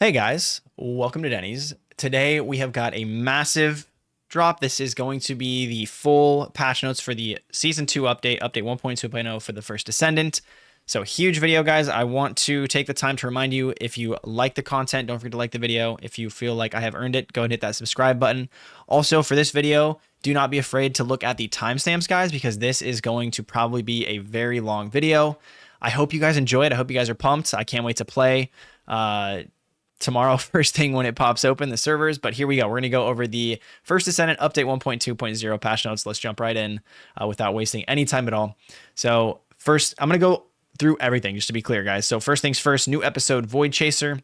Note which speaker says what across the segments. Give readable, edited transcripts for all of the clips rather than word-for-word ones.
Speaker 1: Hey guys, welcome to Denny's. Today we have got a massive drop. This is going to be the full patch notes for the Season 2 update, update 1.2.0 for the first Descendant. So huge video, guys. I want to take the time to remind you, if you like the content, don't forget to like the video. If you feel like I have earned it, go ahead and hit that subscribe button. Also, for this video, do not be afraid to look at the timestamps, guys, because this is going to probably be a very long video. I hope you guys enjoy it. I hope you guys are pumped. I can't wait to play tomorrow, first thing when it pops open the servers. But here we go. We're going to go over the first Descendant update 1.2.0 patch notes. Let's jump right in without wasting any time at all. So first, I'm going to go through everything just to be clear, guys. So first things first, new episode Void Chaser.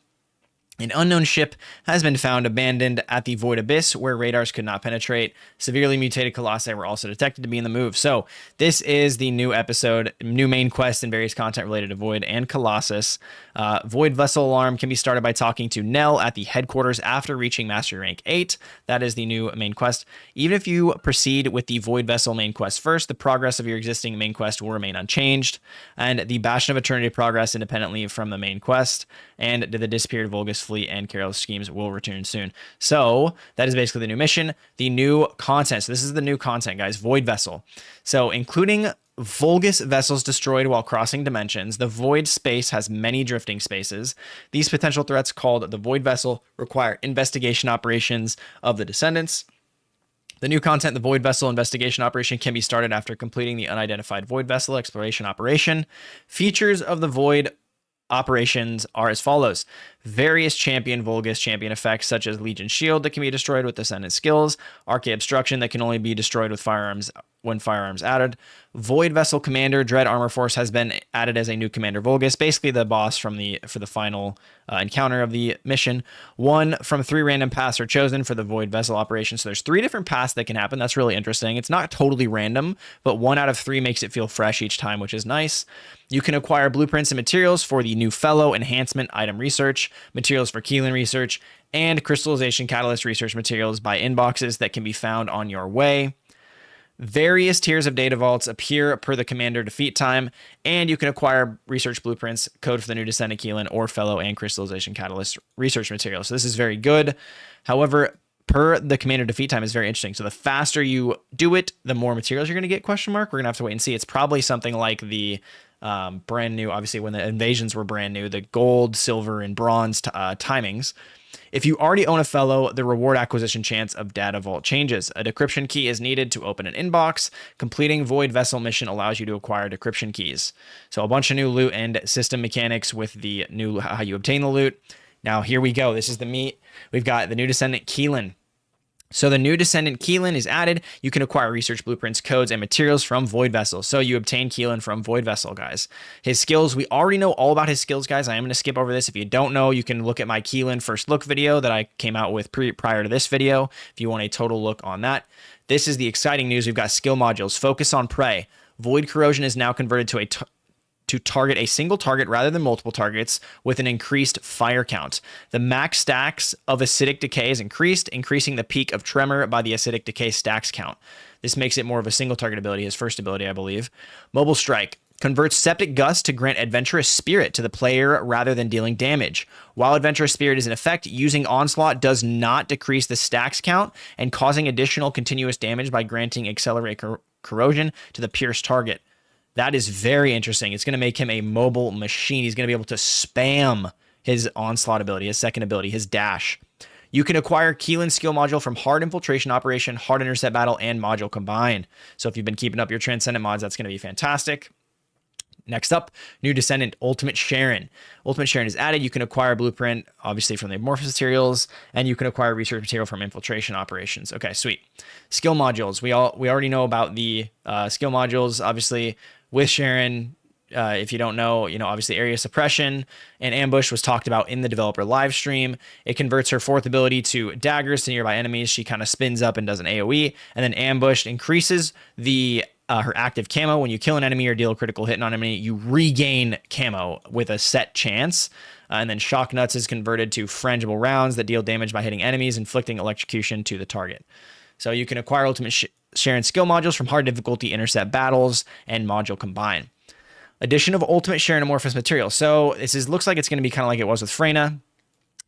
Speaker 1: An unknown ship has been found abandoned at the Void Abyss where radars could not penetrate. Severely mutated colossi were also detected to be in the move. So this is the new episode, new main quest and various content related to Void and Colossus. Void Vessel Alarm can be started by talking to Nell at the headquarters after reaching Mastery Rank 8. That is the new main quest. Even if you proceed with the Void Vessel main quest first, the progress of your existing main quest will remain unchanged. And the Bastion of Eternity progress independently from the main quest. And the disappeared Vulgus fleet and Carol's schemes will return soon. So that is basically the new mission, the new content. So this is the new content, guys. Void Vessel. So including Vulgus vessels destroyed while crossing dimensions, the Void space has many drifting spaces. These potential threats, called the Void Vessel, require investigation operations of the Descendants. The new content, the Void Vessel investigation operation, can be started after completing the unidentified Void Vessel exploration operation. Features of the Void operations are as follows: various champion Vulgus champion effects such as Legion Shield that can be destroyed with Descendant skills, Arcade Obstruction that can only be destroyed with firearms when firearms added. Void Vessel Commander Dread Armor Force has been added as a new Commander Vulgus, basically the boss for the final encounter of the mission. 1 from 3 random paths are chosen for the Void Vessel operation. So there's 3 different paths that can happen. That's really interesting. It's not totally random, but 1 out of 3 makes it feel fresh each time, which is nice. You can acquire blueprints and materials for the new Fellow Enhancement item research, materials for Keelan research, and crystallization catalyst research materials by inboxes that can be found on your way. Various tiers of data vaults appear per the commander defeat time, and you can acquire research blueprints, code for the new Descendant Keelan, or Fellow and crystallization catalyst research materials. So this is very good. However, per the commander defeat time is very interesting. So the faster you do it, the more materials you're going to get, question mark. We're going to have to wait and see. It's probably something like the brand new, obviously when the invasions were brand new, the gold, silver, and bronze timings. If you already own a Fellow, the reward acquisition chance of data vault changes. A decryption key is needed to open an inbox. Completing Void Vessel mission allows you to acquire decryption keys. So a bunch of new loot and system mechanics with the new how you obtain the loot. Now here we go. This is the meat. We've got the new Descendant Keelan. So the new Descendant Keelan is added. You can acquire research blueprints, codes, and materials from Void Vessel. So you obtain Keelan from Void Vessel, guys. His skills, we already know all about his skills, guys. I am going to skip over this. If you don't know, you can look at my Keelan first look video that I came out with prior to this video if you want a total look on that. This is the exciting news. We've got skill modules. Focus on prey. Void Corrosion is now converted to target a single target rather than multiple targets with an increased fire count. The max stacks of acidic decay is increased, increasing the peak of tremor by the acidic decay stacks count. This makes it more of a single target ability, his first ability, I believe. Mobile Strike converts Septic Gust to grant Adventurous Spirit to the player rather than dealing damage. While Adventurous Spirit is in effect, using Onslaught does not decrease the stacks count and causing additional continuous damage by granting Accelerate Corrosion to the pierced target. That is very interesting. It's going to make him a mobile machine. He's going to be able to spam his Onslaught ability, his second ability, his dash. You can acquire Keelan's skill module from Hard Infiltration Operation, Hard Intercept Battle, and Module combined. So if you've been keeping up your Transcendent mods, that's going to be fantastic. Next up, new Descendant, Ultimate Sharen. Ultimate Sharen is added. You can acquire blueprint, obviously, from the amorphous materials, and you can acquire research material from infiltration operations. Okay, sweet. Skill modules. We already know about the skill modules, obviously, with Sharen. If you don't know, obviously Area Suppression and Ambush was talked about in the developer live stream. It converts her 4th ability to daggers to nearby enemies. She kind of spins up and does an AoE. And then Ambush increases her active camo. When you kill an enemy or deal a critical hit on an enemy, you regain camo with a set chance. And then Shock Nuts is converted to frangible rounds that deal damage by hitting enemies, inflicting electrocution to the target. So you can acquire Ultimate Sharen skill modules from Hard Difficulty, Intercept Battles, and Module Combine. Addition of Ultimate Sharen amorphous material. So this looks like it's going to be kind of like it was with Freyna.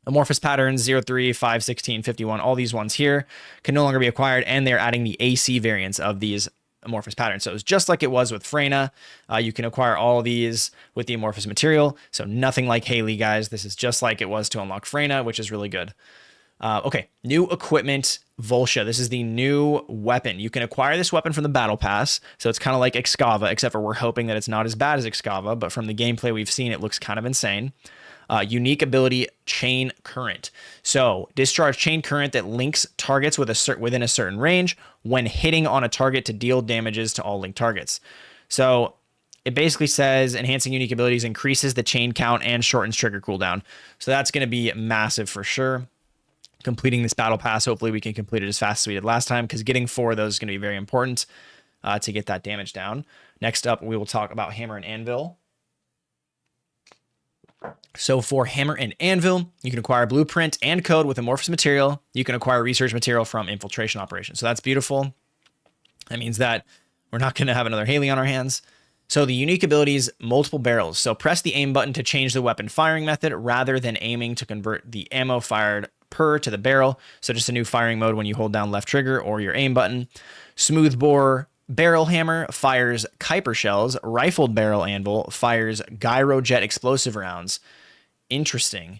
Speaker 1: Amorphous patterns 0, 3, 5, 16, 51, all these ones here can no longer be acquired, and they're adding the AC variants of these amorphous patterns. So it's just like it was with Freyna. You can acquire all these with the amorphous material. So nothing like Haley, guys. This is just like it was to unlock Freyna, which is really good. Okay, new equipment, Voltia. This is the new weapon. You can acquire this weapon from the battle pass. So it's kind of like Excava, except for we're hoping that it's not as bad as Excava, but from the gameplay we've seen, it looks kind of insane. Unique ability, Chain Current. So discharge Chain Current that links targets within a certain range when hitting on a target to deal damages to all linked targets. So it basically says enhancing unique abilities increases the chain count and shortens trigger cooldown. So that's going to be massive for sure. Completing this battle pass, hopefully we can complete it as fast as we did last time, because getting 4 of those is going to be very important to get that damage down. Next up, we will talk about Hammer and Anvil. So for Hammer and Anvil, you can acquire blueprint and code with amorphous material. You can acquire research material from infiltration operations. So that's beautiful. That means that we're not going to have another Haley on our hands. So the unique abilities, multiple barrels. So press the aim button to change the weapon firing method rather than aiming to convert the ammo fired per to the barrel. So just a new firing mode when you hold down left trigger or your aim button. Smooth bore barrel hammer fires Kuiper shells. Rifled barrel anvil fires gyrojet explosive rounds. Interesting.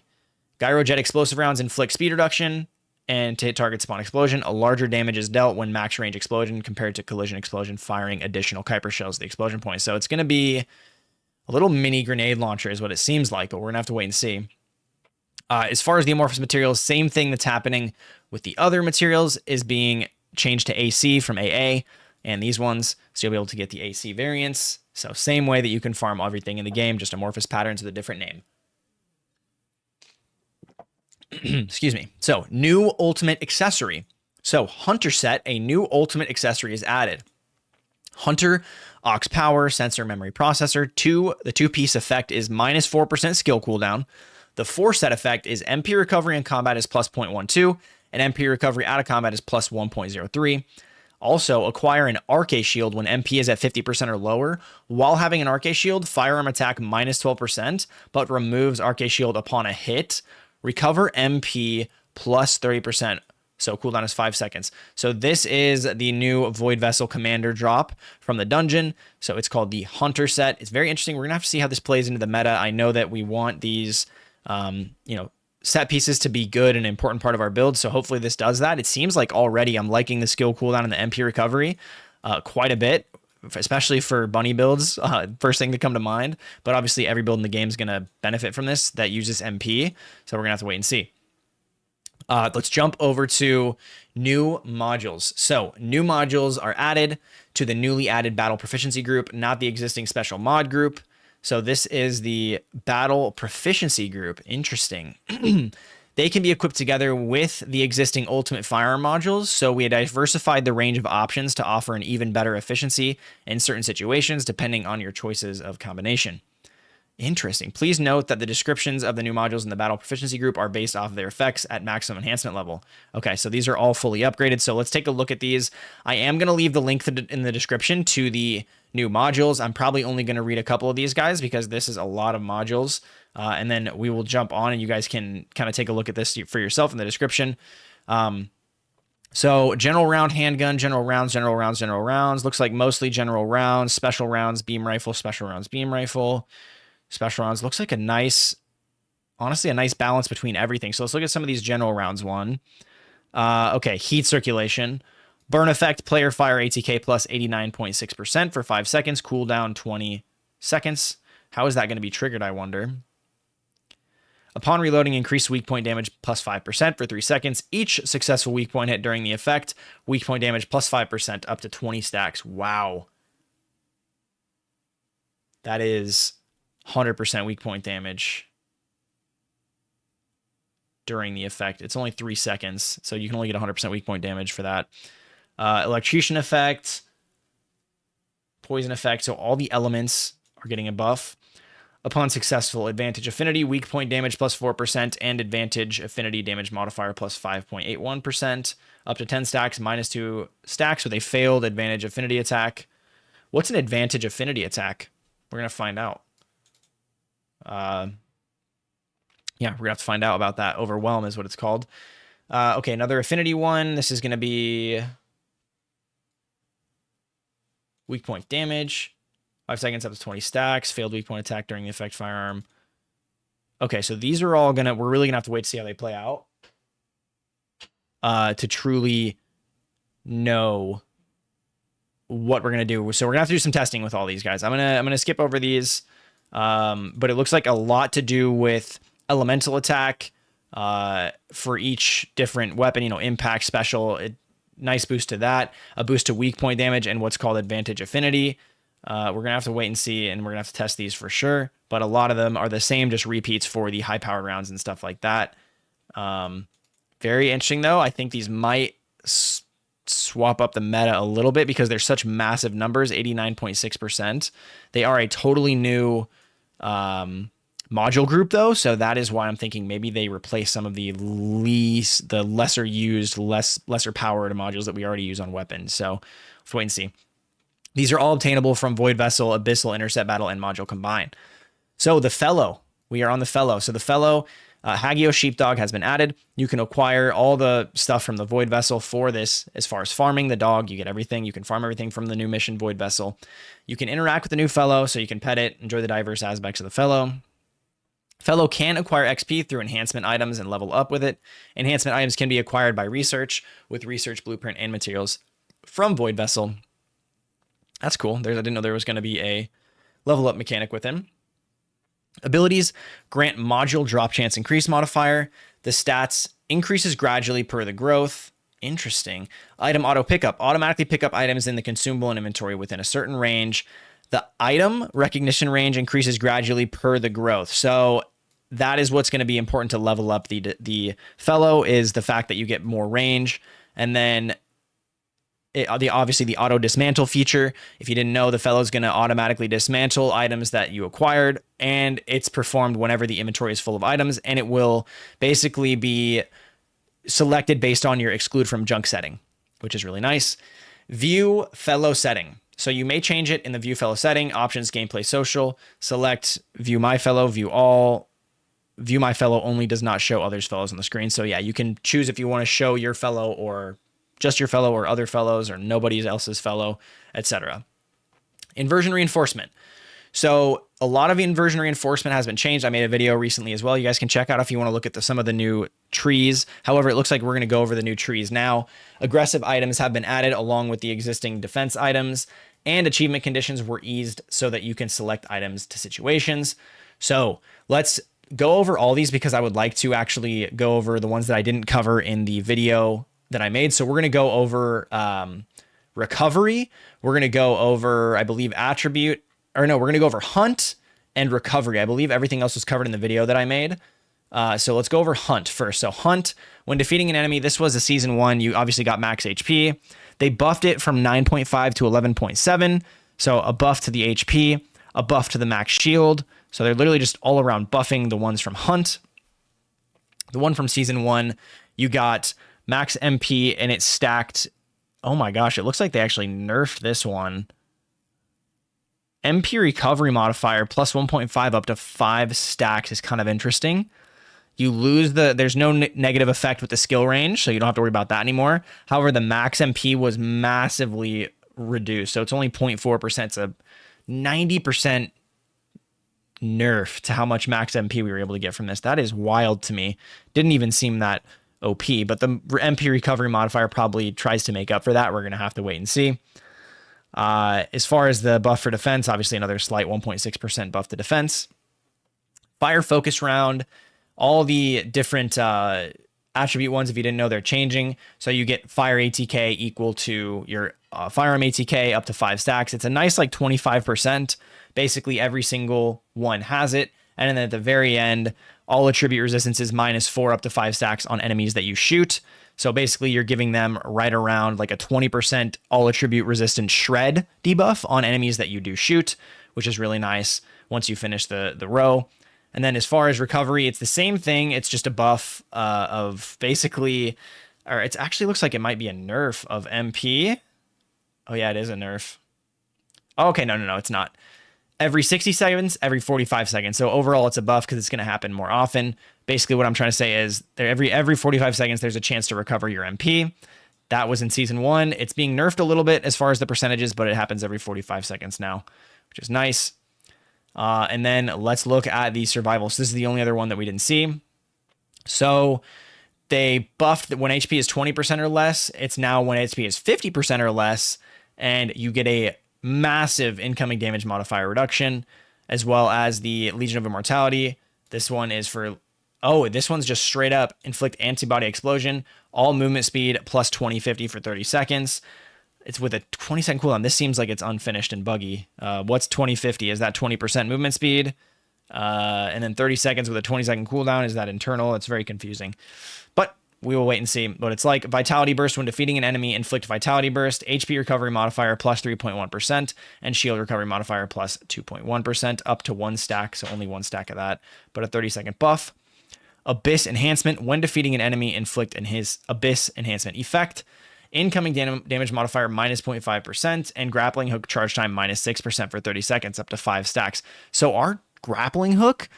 Speaker 1: Gyrojet explosive rounds inflict speed reduction and to hit targets upon explosion. A larger damage is dealt when max range explosion compared to collision explosion firing additional Kuiper shells at the explosion point. So it's going to be a little mini grenade launcher is what it seems like, but we're going to have to wait and see. As far as the amorphous materials, same thing that's happening with the other materials is being changed to AC from AA and these ones. So you'll be able to get the AC variants. So same way that you can farm everything in the game, just amorphous patterns with a different name. Excuse me. So new ultimate accessory. So Hunter set, a new ultimate accessory is added. Hunter, aux power, sensor memory processor. The 2-piece effect is minus 4% skill cooldown. The 4-set effect is MP recovery in combat is plus 0.12, and MP recovery out of combat is plus 1.03. Also, acquire an Arcade Shield when MP is at 50% or lower. While having an Arcade Shield, firearm attack minus 12%, but removes Arcade Shield upon a hit. Recover MP plus 30%. So cooldown is 5 seconds. So this is the new Void Vessel Commander drop from the dungeon. So it's called the Hunter set. It's very interesting. We're going to have to see how this plays into the meta. I know that we want these, set pieces to be good and an important part of our build. So hopefully this does that. It seems like already I'm liking the skill cooldown and the MP recovery quite a bit, especially for bunny builds, first thing to come to mind. But obviously every build in the game is going to benefit from this that uses MP. So we're going to have to wait and see. Let's jump over to new modules. So new modules are added to the newly added battle proficiency group, not the existing special mod group. So this is the battle proficiency group. Interesting. They can be equipped together with the existing ultimate firearm modules. So we diversified the range of options to offer an even better efficiency in certain situations, depending on your choices of combination. Interesting. Please note that the descriptions of the new modules in the battle proficiency group are based off of their effects at maximum enhancement level. Okay, so these are all fully upgraded. So let's take a look at these. I am going to leave the link in the description to the new modules. I'm probably only going to read a couple of these guys because this is a lot of modules. And then we will jump on and you guys can kind of take a look at this for yourself in the description. So general round handgun, general rounds, general rounds, general rounds. Looks like mostly general rounds, special rounds, beam rifle, special rounds, beam rifle. Special rounds looks like honestly, a nice balance between everything. So let's look at some of these general rounds. Okay, heat circulation. Burn effect, player fire ATK plus 89.6% for 5 seconds. Cooldown 20 seconds. How is that going to be triggered, I wonder? Upon reloading, increase weak point damage plus 5% for 3 seconds. Each successful weak point hit during the effect, weak point damage plus 5% up to 20 stacks. Wow. That is 100% weak point damage during the effect. It's only 3 seconds, so you can only get 100% weak point damage for that. Electrocution effect, poison effect, so all the elements are getting a buff. Upon successful advantage affinity, weak point damage plus 4%, and advantage affinity damage modifier plus 5.81%, up to 10 stacks, minus 2 stacks with a failed advantage affinity attack. What's an advantage affinity attack? We're going to find out. Yeah, we're gonna have to find out about that. Overwhelm is what it's called. Okay, another affinity one. This is gonna be weak point damage. 5 seconds up to 20 stacks. Failed weak point attack during the effect firearm. Okay, so these are all we're really gonna have to wait to see how they play out. To truly know what we're gonna do. So we're gonna have to do some testing with all these guys. I'm gonna skip over these. But it looks like a lot to do with elemental attack for each different weapon, impact, special, nice boost to that, a boost to weak point damage, and what's called advantage affinity. We're going to have to wait and see, and we're going to have to test these for sure. But a lot of them are the same, just repeats for the high-powered rounds and stuff like that. Very interesting, though. I think these might swap up the meta a little bit because they're such massive numbers, 89.6%. They are a totally new module group, though, so that is why I'm thinking maybe they replace some of the lesser used, lesser powered modules that we already use on weapons. So let's wait and see. These are all obtainable from Void Vessel, Abyssal, Intercept Battle, and Module combined. So the Fellow. We are on the Fellow. So the Fellow, Hagio Sheepdog has been added. You can acquire all the stuff from the Void Vessel for this. As far as farming the dog, you get everything. You can farm everything from the new mission Void Vessel. You can interact with the new Fellow, so you can pet it, enjoy the diverse aspects of the Fellow. Fellow can acquire XP through enhancement items and level up with it. Enhancement items can be acquired by research with research blueprint and materials from Void Vessel. That's cool. I didn't know there was going to be a level up mechanic with him. Abilities grant module drop chance increase modifier. The stats increases gradually per the growth. Interesting. Item auto pickup. Automatically pick up items in the consumable and inventory within a certain range. The item recognition range increases gradually per the growth. So that is what's going to be important to level up the Fellow, is the fact that you get more range. And then obviously the auto dismantle feature. If you didn't know, the Fellow is going to automatically dismantle items that you acquired, and it's performed whenever the inventory is full of items, and it will basically be selected based on your exclude from junk setting, which is really nice. View Fellow setting. So you may change it in the View Fellow setting, options, gameplay, social, select View My Fellow, view all. View My Fellow only does not show others' fellows on the screen. So yeah, you can choose if you want to show your Fellow or just your Fellow or other fellows or nobody else's Fellow, etc. Inversion reinforcement. So a lot of inversion reinforcement has been changed. I made a video recently as well. You guys can check out if you want to look at some of the new trees. However, it looks like we're going to go over the new trees now. Aggressive items have been added along with the existing defense items, and achievement conditions were eased so that you can select items to situations. So let's go over all these because I would like to actually go over the ones that I didn't cover in the video that I made. So we're going to go over recovery. We're going to go over, I believe, attribute, or no, we're going to go over hunt and recovery. I believe everything else was covered in the video that I made. So let's go over hunt first. So hunt, when defeating an enemy, this was a season 1. You obviously got max HP. They buffed it from 9.5 to 11.7. So a buff to the HP, a buff to the max shield. So they're literally just all around buffing the ones from hunt. The one from season 1, you got max MP, and it's stacked. Oh my gosh, it looks like they actually nerfed this one. MP recovery modifier plus 1.5 up to 5 stacks is kind of interesting. You lose there's no negative effect with the skill range, so you don't have to worry about that anymore. However, the max MP was massively reduced, so it's only 0.4%. It's a 90% nerf to how much max MP we were able to get from this. That is wild to me. Didn't even seem that OP, but the MP recovery modifier probably tries to make up for that. We're going to have to wait and see. As far as the buff for defense, obviously another slight 1.6% buff to defense. Fire focus round, all the different attribute ones, if you didn't know, they're changing. So you get fire ATK equal to your firearm ATK up to 5 stacks. It's a nice like 25%. Basically every single one has it. And then at the very end, all attribute resistances -4 up to 5 stacks on enemies that you shoot. So basically you're giving them right around like a 20% all attribute resistant shred debuff on enemies that you do shoot, which is really nice once you finish the row. And then as far as recovery, it's the same thing. It's just a buff of basically, or it actually looks like it might be a nerf of MP. Oh yeah, it is a nerf. Oh, okay, no, it's not. every 60 seconds, every 45 seconds. So overall, it's a buff because it's going to happen more often. Basically, what I'm trying to say is every 45 seconds, there's a chance to recover your MP. That was in season 1. It's being nerfed a little bit as far as the percentages, but it happens every 45 seconds now, which is nice. And then let's look at the survival. So this is the only other one that we didn't see. So they buffed that when HP is 20% or less, it's now when HP is 50% or less, and you get a massive incoming damage modifier reduction, as well as the Legion of Immortality. This one is for, this one's just straight up inflict antibody explosion, all movement speed plus 2050 for 30 seconds. It's with a 20-second cooldown. This seems like it's unfinished and buggy. What's 2050? Is that 20% movement speed? And then 30 seconds with a 20-second cooldown. Is that internal? It's very confusing. But we will wait and see what it's like. Vitality Burst. When defeating an enemy, inflict Vitality Burst. HP recovery modifier plus 3.1%. And shield recovery modifier plus 2.1%. Up to 1 stack. So only 1 stack of that. But a 30-second buff. Abyss Enhancement. When defeating an enemy, inflict his Abyss Enhancement effect. Incoming damage modifier minus 0.5%. And grappling hook charge time minus 6% for 30 seconds. Up to 5 stacks. So our grappling hook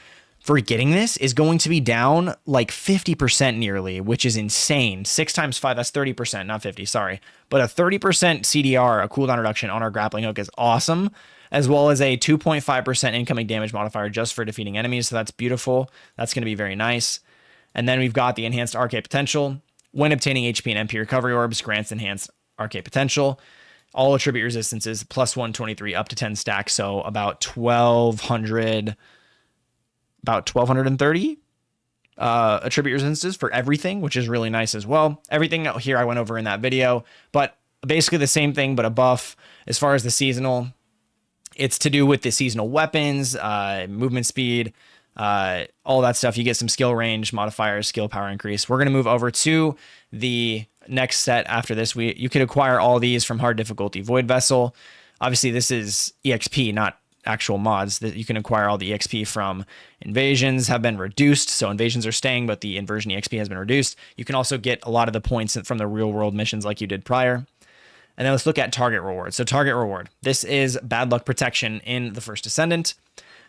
Speaker 1: for getting this is going to be down like 50% nearly, which is insane. 6 times 5, that's 30%, not 50, sorry. But a 30% CDR, a cooldown reduction on our grappling hook is awesome, as well as a 2.5% incoming damage modifier just for defeating enemies. So that's beautiful. That's going to be very nice. And then we've got the enhanced RK potential. When obtaining HP and MP recovery orbs, grants enhanced RK potential. All attribute resistances plus 123 up to 10 stacks. So about 1230 attribute resistances for everything, which is really nice as well. Everything out here I went over in that video, but basically the same thing, but a buff. As far as the seasonal, it's to do with the seasonal weapons, movement speed, all that stuff. You get some skill range modifiers, skill power increase. We're going to move over to the next set after this. You could acquire all these from hard difficulty Void Vessel. Obviously, this is EXP, not actual mods. That you can acquire all the EXP from. Invasions have been reduced, so invasions are staying, but the inversion EXP has been reduced. You can also get a lot of the points from the real world missions like you did prior. And then let's look at target reward. So target reward. This is bad luck protection in the first Descendant.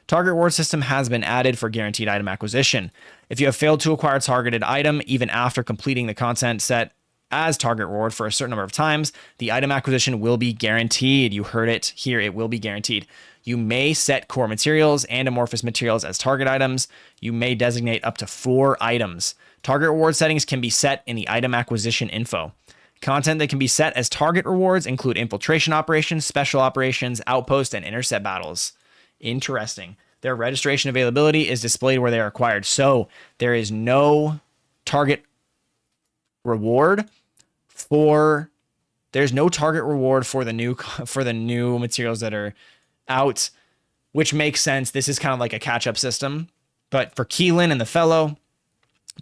Speaker 1: Target reward system has been added for guaranteed item acquisition. If you have failed to acquire a targeted item, even after completing the content set as target reward for a certain number of times, the item acquisition will be guaranteed. You heard it here. It will be guaranteed. You may set core materials and amorphous materials as target items. You may designate up to 4 items. Target reward settings can be set in the item acquisition info. Content that can be set as target rewards include infiltration operations, special operations, outpost, and intercept battles. Interesting. Their registration availability is displayed where they are acquired. So there is no target reward there's no target reward for the new materials that are out, which makes sense. This is kind of like a catch-up system. But for Keelan and the Fellow,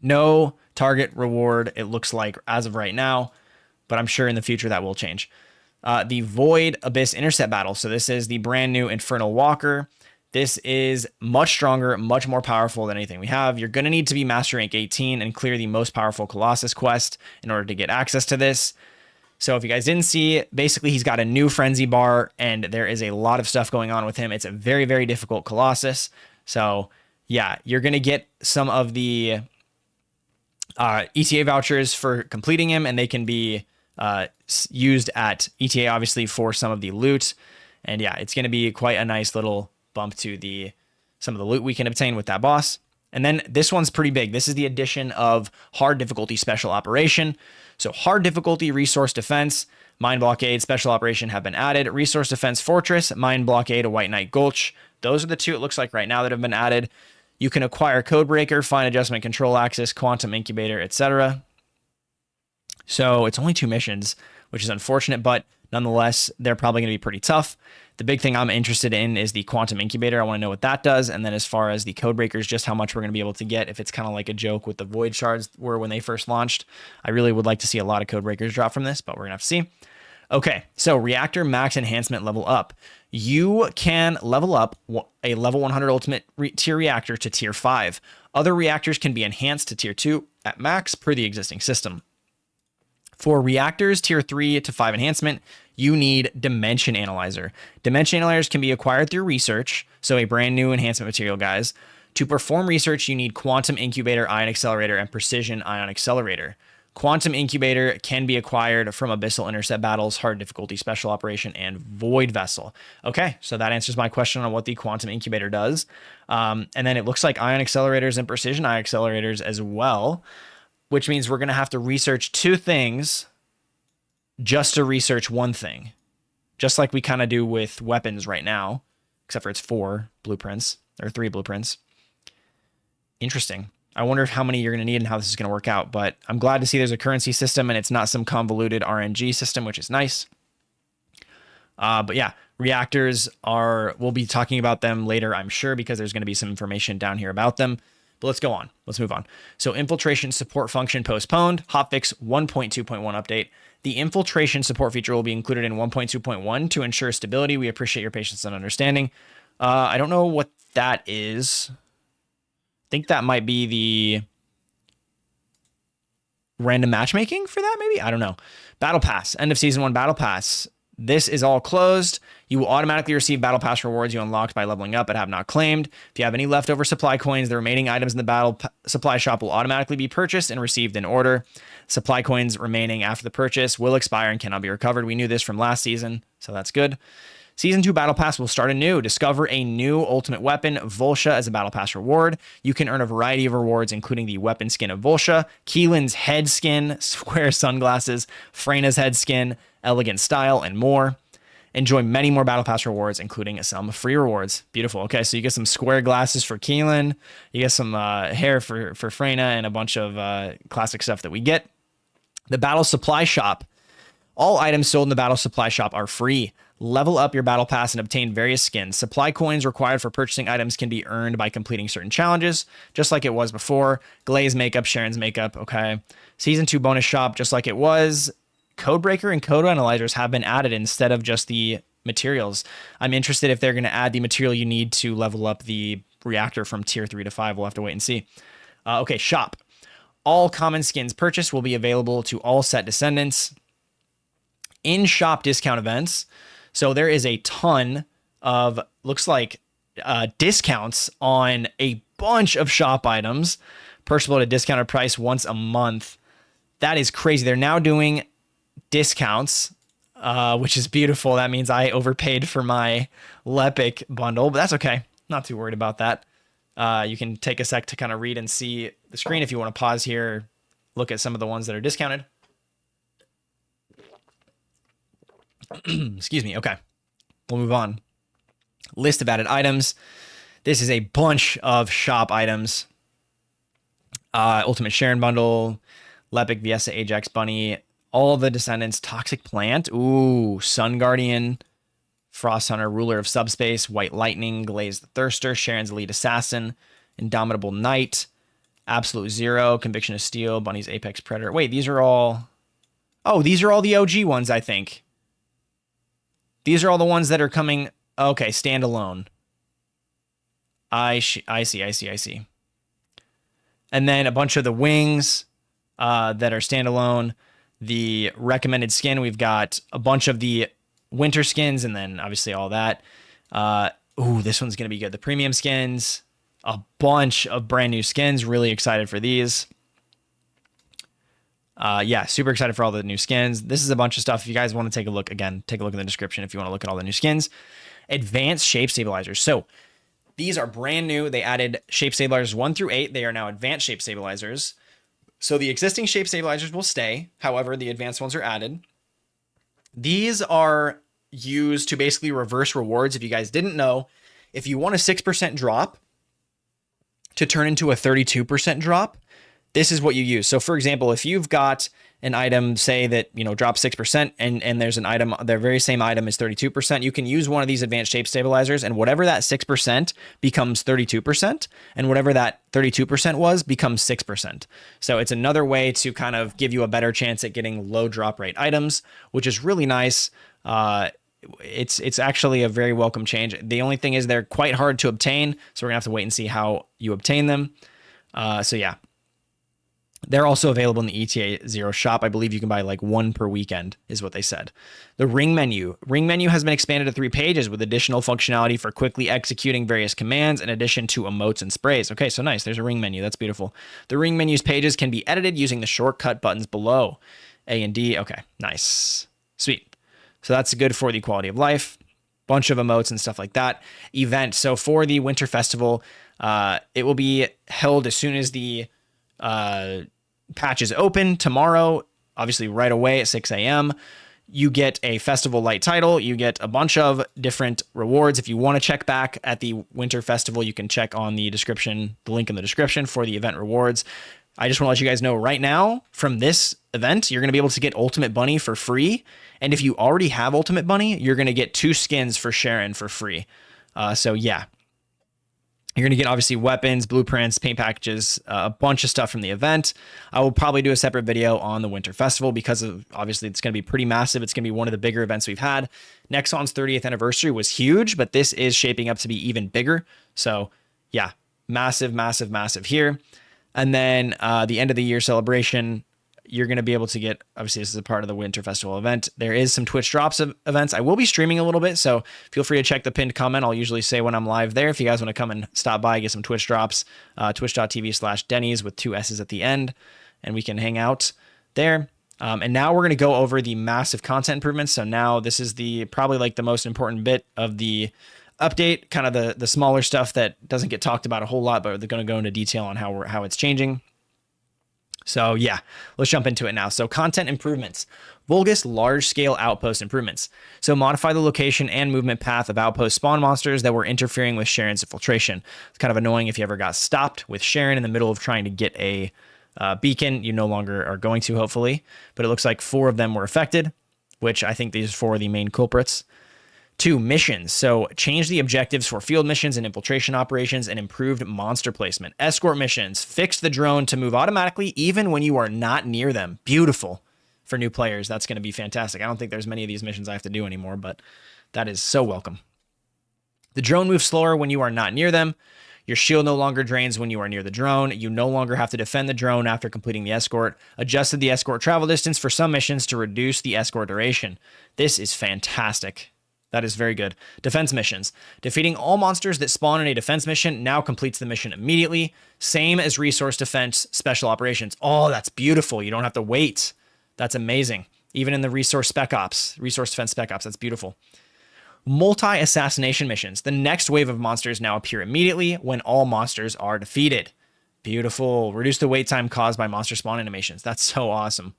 Speaker 1: no target reward, it looks like, as of right now. But I'm sure in the future that will change. The Void Abyss Intercept Battle. So this is the brand new Infernal Walker. This is much stronger, much more powerful than anything we have. You're going to need to be Master Rank 18 and clear the most powerful Colossus quest in order to get access to this. So if you guys didn't see, basically he's got a new Frenzy bar, and there is a lot of stuff going on with him. It's a very, very difficult Colossus. So yeah, you're going to get some of the ETA vouchers for completing him, and they can be used at ETA, obviously, for some of the loot. And yeah, it's going to be quite a nice little bump to some of the loot we can obtain with that boss. And then this one's pretty big. This is the addition of hard difficulty special operation. So hard difficulty resource defense, mine blockade, special operation have been added. Resource defense fortress, mine blockade, a White Knight Gulch. Those are the 2 it looks like right now that have been added. You can acquire Codebreaker, Fine Adjustment Control Axis, Quantum Incubator, etc. So it's only 2 missions, which is unfortunate, but nonetheless, they're probably going to be pretty tough. The big thing I'm interested in is the Quantum Incubator. I want to know what that does. And then as far as the Codebreakers, just how much we're going to be able to get. If it's kind of like a joke with the Void Shards were when they first launched. I really would like to see a lot of Codebreakers drop from this, but we're going to have to see. Okay, so Reactor Max Enhancement level up. You can level up a level 100 ultimate tier reactor to tier 5. Other reactors can be enhanced to tier 2 at max per the existing system. For reactors tier 3 to 5 enhancement, you need Dimension Analyzer. Dimension Analyzers can be acquired through research, so a brand new enhancement material, guys. To perform research, you need Quantum Incubator, Ion Accelerator, and Precision Ion Accelerator. Quantum Incubator can be acquired from Abyssal Intercept Battles, Hard Difficulty Special Operation, and Void Vessel. Okay, so that answers my question on what the Quantum Incubator does. And then it looks like Ion Accelerators and Precision Ion Accelerators as well, which means we're going to have to research 2 things just to research 1 thing, just like we kind of do with weapons right now, except for it's 4 blueprints, or 3 blueprints. Interesting. I wonder how many you're going to need and how this is going to work out, but I'm glad to see there's a currency system and it's not some convoluted RNG system, which is nice. But yeah, reactors we'll be talking about them later, I'm sure, because there's going to be some information down here about them. But let's go on. Let's move on. So infiltration support function postponed, hotfix 1.2.1 update. The infiltration support feature will be included in 1.2.1 to ensure stability. We appreciate your patience and understanding. I don't know what that is. I think that might be the random matchmaking for that, maybe? I don't know. Battle Pass, end of Season 1 Battle Pass. This is all closed. You will automatically receive Battle Pass rewards you unlocked by leveling up but have not claimed. If you have any leftover supply coins, the remaining items in the Battle Supply Shop will automatically be purchased and received in order. Supply coins remaining after the purchase will expire and cannot be recovered. We knew this from last season, so that's good. Season 2 Battle Pass will start anew. Discover a new ultimate weapon, Voltia, as a Battle Pass reward. You can earn a variety of rewards, including the weapon skin of Voltia, Keelan's head skin, square sunglasses, Freyna's head skin, elegant style, and more. Enjoy many more Battle Pass rewards, including some free rewards. Beautiful. Okay, so you get some square glasses for Keelan, you get some hair for Freyna, and a bunch of classic stuff that we get. The Battle Supply Shop. All items sold in the Battle Supply Shop are free. Level up your Battle Pass and obtain various skins. Supply coins required for purchasing items can be earned by completing certain challenges, just like it was before. Glaze makeup, Sharon's makeup, okay. Season 2 bonus shop, just like it was. Codebreaker and code analyzers have been added instead of just the materials. I'm interested if they're going to add the material you need to level up the reactor from tier 3 to 5. We'll have to wait and see. Okay, shop. All common skins purchased will be available to all set descendants. In-shop discount events. So there is a ton of, looks like, discounts on a bunch of shop items, purchasable at a discounted price once a month. That is crazy. They're now doing discounts, which is beautiful. That means I overpaid for my Lepic bundle, but that's okay. Not too worried about that. You can take a sec to kind of read and see the screen if you want to pause here, look at some of the ones that are discounted. Excuse me. Okay. We'll move on. List of added items. This is a bunch of shop items. Ultimate Sharen bundle, Lepic, Viessa, Ajax, Bunny, all of the Descendants, Toxic Plant, ooh, Sun Guardian, Frost Hunter, Ruler of Subspace, White Lightning, Glaze the Thirster, Sharon's Elite Assassin, Indomitable Knight, Absolute Zero, Conviction of Steel, Bunny's Apex Predator. Wait, these are all... Oh, these are all the OG ones, I think. These are all the ones that are coming... Okay, standalone. I see. And then a bunch of the wings that are standalone. The recommended skin, we've got a bunch of the winter skins, and then obviously all that. Ooh, this one's going to be good. The premium skins, a bunch of brand new skins. Really excited for these. Yeah, super excited for all the new skins. This is a bunch of stuff. If you guys want to take a look, again, take a look in the description if you want to look at all the new skins. Advanced shape stabilizers. So these are brand new. They added shape stabilizers 1 through 8. They are now advanced shape stabilizers. So the existing shape stabilizers will stay. However, the advanced ones are added. These are used to basically reverse rewards. If you guys didn't know, if you want a 6% drop to turn into a 32% drop, this is what you use. So for example, if you've got an item, say that, you know, drops 6% and there's an item, their very same item is 32%, you can use one of these advanced shape stabilizers, and whatever that 6% becomes 32%, and whatever that 32% was becomes 6%. So it's another way to kind of give you a better chance at getting low drop rate items, which is really nice. It's actually a very welcome change. The only thing is they're quite hard to obtain, so we're gonna have to wait and see how you obtain them. So yeah. They're also available in the ETA 0 shop. I believe you can buy like one per weekend is what they said. The ring menu. Ring menu has been expanded to 3 pages with additional functionality for quickly executing various commands in addition to emotes and sprays. Okay, so nice. There's a ring menu. That's beautiful. The ring menu's pages can be edited using the shortcut buttons below. A and D. Okay, nice. Sweet. So that's good for the quality of life. Bunch of emotes and stuff like that. Event. So for the Winter Festival, it will be held as soon as the patch is open tomorrow, obviously right away at 6 a.m. You get a festival light title. You get a bunch of different rewards. If you want to check back at the Winter Festival, you can check on the description, the link in the description for the event rewards. I just want to let you guys know right now from this event, you're going to be able to get Ultimate Bunny for free. And if you already have Ultimate Bunny, you're going to get 2 skins for Sharen for free. So yeah. You're going to get obviously weapons, blueprints, paint packages, a bunch of stuff from the event. I will probably do a separate video on the Winter Festival because of obviously it's going to be pretty massive. It's going to be one of the bigger events we've had. Nexon's 30th anniversary was huge, but this is shaping up to be even bigger. So yeah, massive, massive, massive here. And then the end of the year celebration, you're going to be able to get, obviously this is a part of the Winter Festival event. There is some Twitch drops of events. I will be streaming a little bit, so feel free to check the pinned comment. I'll usually say when I'm live there. If you guys want to come and stop by, get some Twitch drops, twitch.tv/Denny's with 2 S's at the end, and we can hang out there. And now we're going to go over the massive content improvements. So now this is probably like the most important bit of the update, kind of the smaller stuff that doesn't get talked about a whole lot, but they're going to go into detail on how it's changing. So yeah, let's jump into it now. So content improvements, Vulgus large-scale outpost improvements. So modify the location and movement path of outpost spawn monsters that were interfering with Sharen's infiltration. It's kind of annoying if you ever got stopped with Sharen in the middle of trying to get a beacon. You no longer are going to, hopefully, but it looks like 4 of them were affected, which I think these 4 are the main culprits. 2, missions. So change the objectives for field missions and infiltration operations and improved monster placement. Escort missions. Fix the drone to move automatically even when you are not near them. Beautiful for new players. That's going to be fantastic. I don't think there's many of these missions I have to do anymore, but that is so welcome. The drone moves slower when you are not near them. Your shield no longer drains when you are near the drone. You no longer have to defend the drone after completing the escort. Adjusted the escort travel distance for some missions to reduce the escort duration. This is fantastic. That is very good. Defense missions. Defeating all monsters that spawn in a defense mission now completes the mission immediately. Same as resource defense special operations. Oh, that's beautiful. You don't have to wait. That's amazing. Even in the resource defense spec ops, that's beautiful. Multi-assassination missions. The next wave of monsters now appear immediately when all monsters are defeated. Beautiful. Reduce the wait time caused by monster spawn animations. That's so awesome.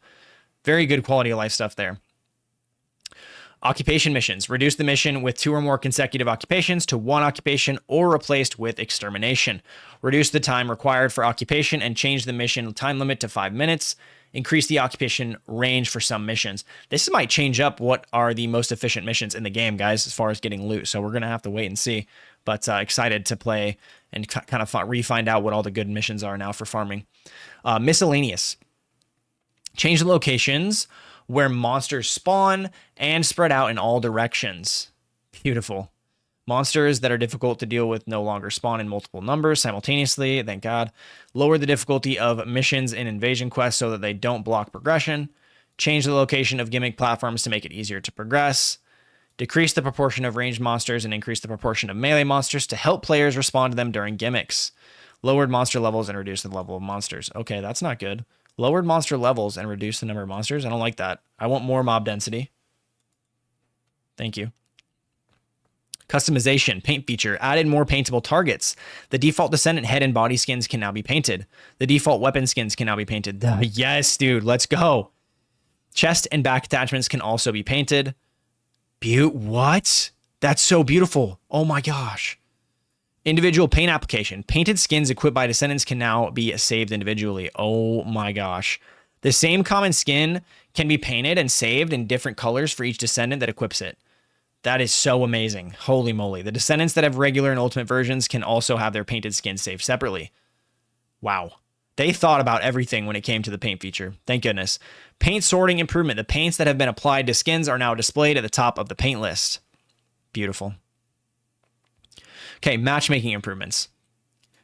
Speaker 1: Very good quality of life stuff there. Occupation missions. Reduce the mission with 2 or more consecutive occupations to 1 occupation or replaced with extermination. Reduce the time required for occupation and change the mission time limit to 5 minutes. Increase the occupation range for some missions. This might change up what are the most efficient missions in the game, guys, as far as getting loot. So we're going to have to wait and see. But excited to play and kind of re-find out what all the good missions are now for farming. Miscellaneous. Change the locations where monsters spawn and spread out in all directions. Beautiful. Monsters that are difficult to deal with no longer spawn in multiple numbers simultaneously, thank God. Lower the difficulty of missions in invasion quests so that they don't block progression. Change the location of gimmick platforms to make it easier to progress. Decrease the proportion of ranged monsters and increase the proportion of melee monsters to help players respond to them during gimmicks. Lowered monster levels and reduce the level of monsters. Okay, that's not good. Lowered monster levels and reduce the number of monsters. I don't like that. I want more mob density. Thank you. Customization, paint feature, added more paintable targets. The default Descendant head and body skins can now be painted. The default weapon skins can now be painted. Yes, dude, let's go. Chest and back attachments can also be painted. What? That's so beautiful. Oh my gosh. Individual paint application. Painted skins equipped by Descendants can now be saved individually. Oh my gosh. The same common skin can be painted and saved in different colors for each Descendant that equips it. That is so amazing. Holy moly. The Descendants that have regular and ultimate versions can also have their painted skins saved separately. Wow. They thought about everything when it came to the paint feature. Thank goodness. Paint sorting improvement. The paints that have been applied to skins are now displayed at the top of the paint list. Beautiful. Okay, matchmaking improvements.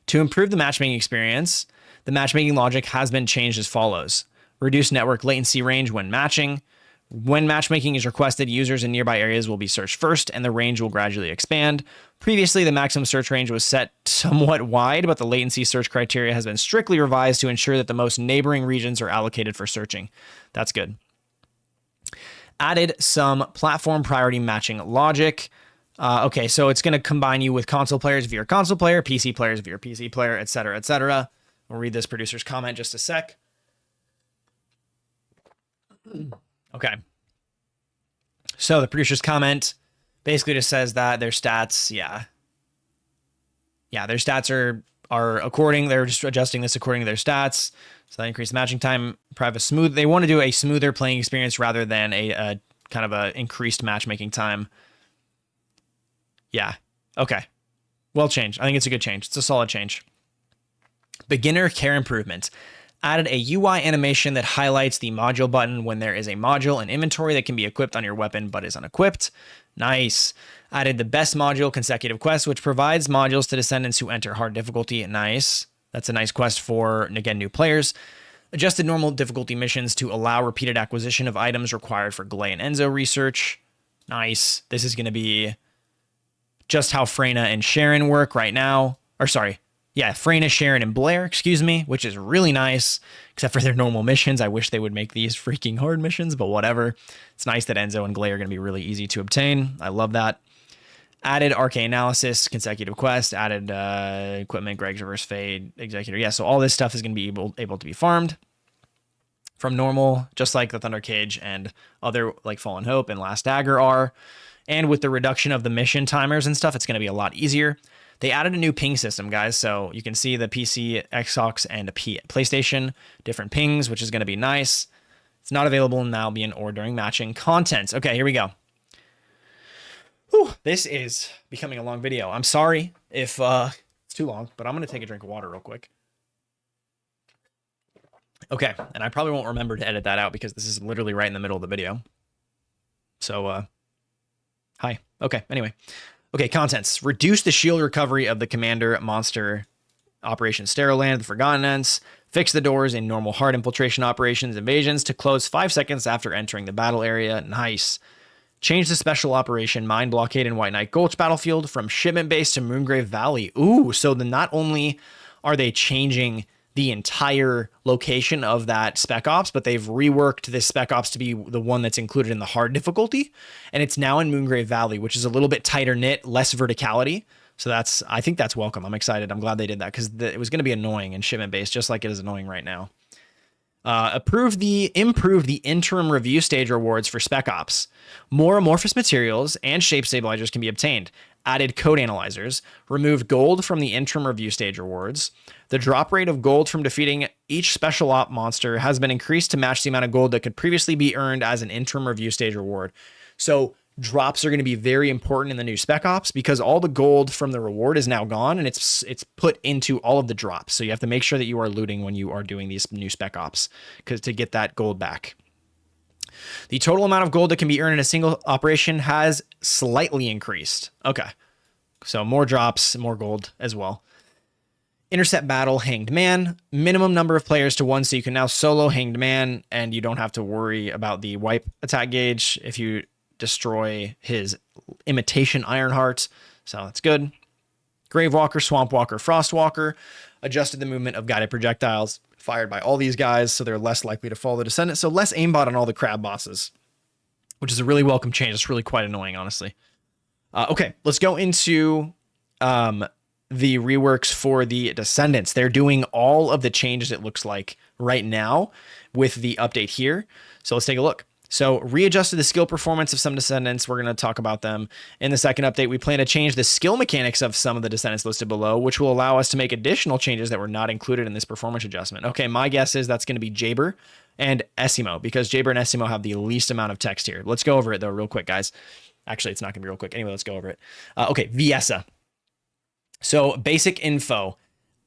Speaker 1: To improve the matchmaking experience, The matchmaking logic has been changed as follows. Reduce network latency range when matching. When matchmaking is requested, users in nearby areas will be searched first, and the range will gradually expand. Previously, the maximum search range was set somewhat wide, but the latency search criteria has been strictly revised to ensure that the most neighboring regions are allocated for searching. That's good. Added some platform priority matching logic. Okay, so it's going to combine you with console players if you're a console player, PC players if you're a PC player, etc., etc. We'll read this producer's comment just a sec. Okay. So the producer's comment basically just says that their stats, their stats are according, they're just adjusting this according to their stats. So that increased matching time, they want to do a smoother playing experience rather than a kind of a increased matchmaking time. Yeah. Okay. Well changed. I think it's a good change. It's a solid change. Beginner care improvement. Added a UI animation that highlights the module button when there is a module in inventory that can be equipped on your weapon but is unequipped. Nice. Added the best module consecutive quest, which provides modules to descendants who enter hard difficulty. Nice. That's a nice quest for, again, new players. Adjusted normal difficulty missions to allow repeated acquisition of items required for Glay and Enzo research. Nice. This is going to be just how Freyna and Sharen work right now. Or sorry. Yeah, Freyna, Sharen, and Blair, excuse me, which is really nice, except for their normal missions. I wish they would make these freaking hard missions, but whatever. It's nice that Enzo and Glay are going to be really easy to obtain. I love that. Added RK analysis, consecutive quest, added equipment, Greg's reverse fade, executor. Yeah, so all this stuff is going to be able to be farmed from normal, just like the Thunder Cage and other like Fallen Hope and Last Dagger are. And with the reduction of the mission timers and stuff, it's going to be a lot easier. They added a new ping system, guys, so you can see the PC, Xbox, and PlayStation, different pings, which is going to be nice. It's not available in Albion or during matching content. Okay, here we go. Whew, this is becoming a long video. I'm sorry if it's too long, but I'm going to take a drink of water real quick. Okay, and I probably won't remember to edit that out because this is literally right in the middle of the video. So, hi. Okay, anyway. Okay, contents. Reduce the shield recovery of the commander monster Operation Steroland, the Forgotten Ents. Fix the doors in normal hard infiltration operations invasions to close 5 seconds after entering the battle area. Nice. Change the special operation Mine Blockade in White Knight Gulch battlefield from shipment base to Moongrave Valley. Ooh, so not only are they changing the entire location of that SpecOps, but they've reworked this SpecOps to be the one that's included in the hard difficulty. And it's now in Moongrave Valley, which is a little bit tighter knit, less verticality. So I think that's welcome. I'm excited. I'm glad they did that because it was going to be annoying in shipment base, just like it is annoying right now. Improved the interim review stage rewards for SpecOps. More amorphous materials and shape stabilizers can be obtained. Added code analyzers. Removed gold from the interim review stage rewards. The drop rate of gold from defeating each special op monster has been increased to match the amount of gold that could previously be earned as an interim review stage reward. So drops are going to be very important in the new SpecOps because all the gold from the reward is now gone and it's put into all of the drops. So you have to make sure that you are looting when you are doing these new SpecOps to get that gold back. The total amount of gold that can be earned in a single operation has slightly increased. Okay. So more drops, more gold as well. Intercept battle, Hanged Man. Minimum number of players to 1, so you can now solo Hanged Man, and you don't have to worry about the wipe attack gauge if you destroy his imitation Ironheart. So that's good. Gravewalker, Swampwalker, Frostwalker. Adjusted the movement of guided projectiles fired by all these guys, so they're less likely to follow the Descendant. So less aimbot on all the crab bosses, which is a really welcome change. It's really quite annoying, honestly. Okay, let's go into the reworks for the Descendants. They're doing all of the changes, it looks like, right now with the update here. So let's take a look. So readjusted the skill performance of some Descendants. We're going to talk about them in the second update. We plan to change the skill mechanics of some of the Descendants listed below, which will allow us to make additional changes that were not included in this performance adjustment. Okay, my guess is that's going to be Jaber and Essimo, because Jaber and Essimo have the least amount of text here. Let's go over it, though, real quick, guys. Actually, it's not going to be real quick. Anyway, let's go over it. Okay, Viessa. So basic info.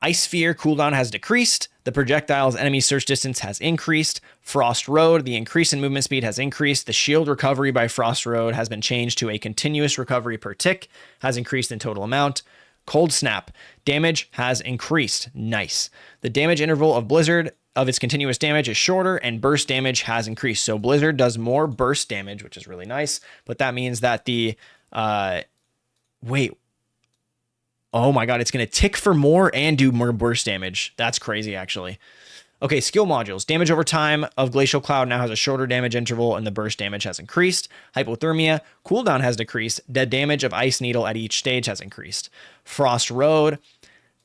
Speaker 1: Ice Sphere cooldown has decreased. The projectile's enemy search distance has increased. Frost Road, the increase in movement speed has increased. The shield recovery by Frost Road has been changed to a continuous recovery per tick, has increased in total amount. Cold Snap, damage has increased. Nice. The damage interval of Blizzard of its continuous damage is shorter, and burst damage has increased. So Blizzard does more burst damage, which is really nice, but that means that the wait, oh my god, it's going to tick for more and do more burst damage. That's crazy, actually. Okay, skill modules. Damage over time of Glacial Cloud now has a shorter damage interval, and the burst damage has increased. Hypothermia, cooldown has decreased. The damage of Ice Needle at each stage has increased. Frost Road,